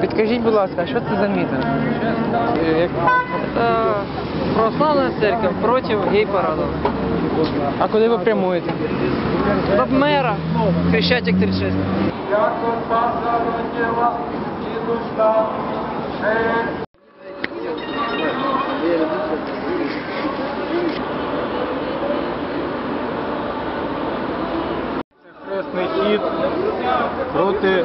Підкажіть, будь ласка, що це за мітинг? Православная церковь против гей-парадов. А куди ви прямуєте? До мэра, Хрещатик 36. Хресний хід проти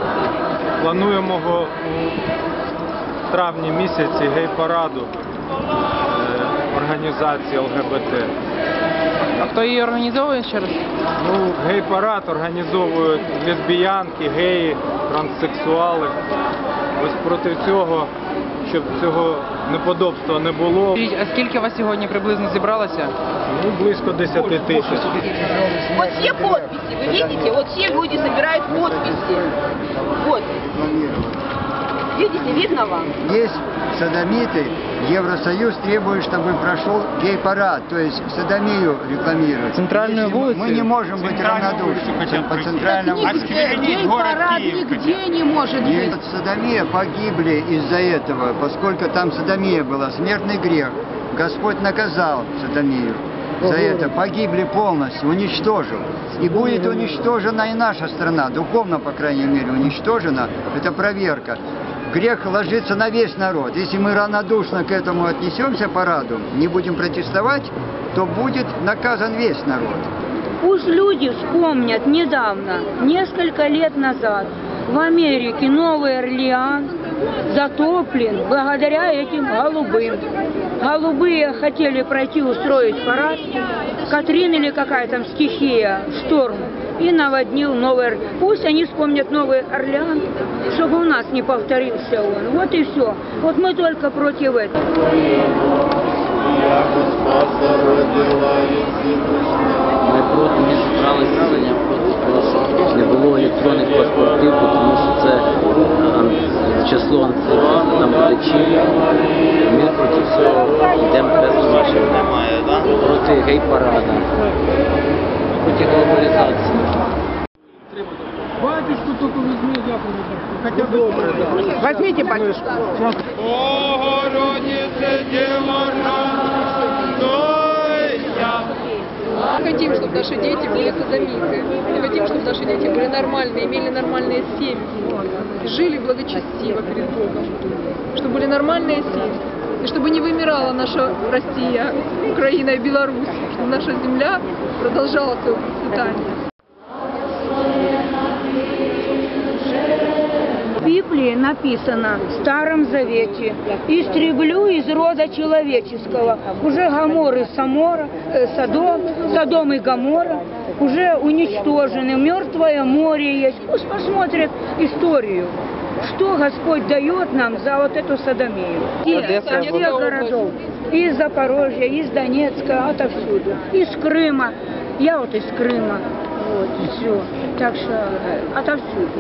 плануємого у травні місяці гей-параду організації ЛГБТ. А хто її організовує ще раз? Ну, гей-парад організовують лесбіянки, геї, транссексуали. Ось проти цього, щоб цього неподобства не було. А скільки вас сьогодні приблизно зібралося? Ну, близько 10 тисяч. Вот все подписи, вы видите, вот все люди собирают подписи. Вот. Видите, видно вам? Есть содомиты, Евросоюз требует, чтобы прошел гей-парад, то есть содомию рекламируют. Центральную улицу? Мы не можем быть равнодушны по центральному. Гей-парад нигде не может быть. Содомия погибли из-за этого, поскольку там содомия была, смертный грех. Господь наказал содомию. За это погибли полностью, уничтожил. И будет уничтожена и наша страна, духовно, по крайней мере, уничтожена. Это проверка. Грех ложится на весь народ. Если мы равнодушно к этому отнесемся параду, не будем протестовать, то будет наказан весь народ. Пусть люди вспомнят недавно, несколько лет назад, в Америке Новый Орлеан затоплен благодаря этим голубым. Голубые хотели пройти устроить парад, Катрин или какая там стихия, шторм, и наводнил Новый Орлеан. Пусть они вспомнят Новый Орлеан, чтобы у нас не повторился он. Вот и все. Вот мы только против этого. Ми проти не зібралися проти того, що не було електронних паспортів, тому що це число антисемітизму там величі. Ми проти всього йдемо без наших немає, проти гей-парада, проти глобалізації. Батюшку только возьми, я Хотя бы Возьмите, батюшку. Богородице, Дева Мы хотим, чтобы наши дети были содомиты. Мы хотим, чтобы наши дети были нормальные, имели нормальные семьи. Жили благочестиво перед Богом. Чтобы были нормальные семьи. И чтобы не вымирала наша Россия, Украина и Беларусь. Чтобы наша земля продолжала свое процветание. В Библии написано в Старом Завете: «Истреблю из рода человеческого». Уже Гомор и Содом и Гоморра уже уничтожены. Мертвое море есть. Пусть посмотрят историю, что Господь дает нам за вот эту содомию. Со всех городов. Из Запорожья, из Донецка, отовсюду. Из Крыма. Я вот из Крыма. Вот, все. Так что отовсюду.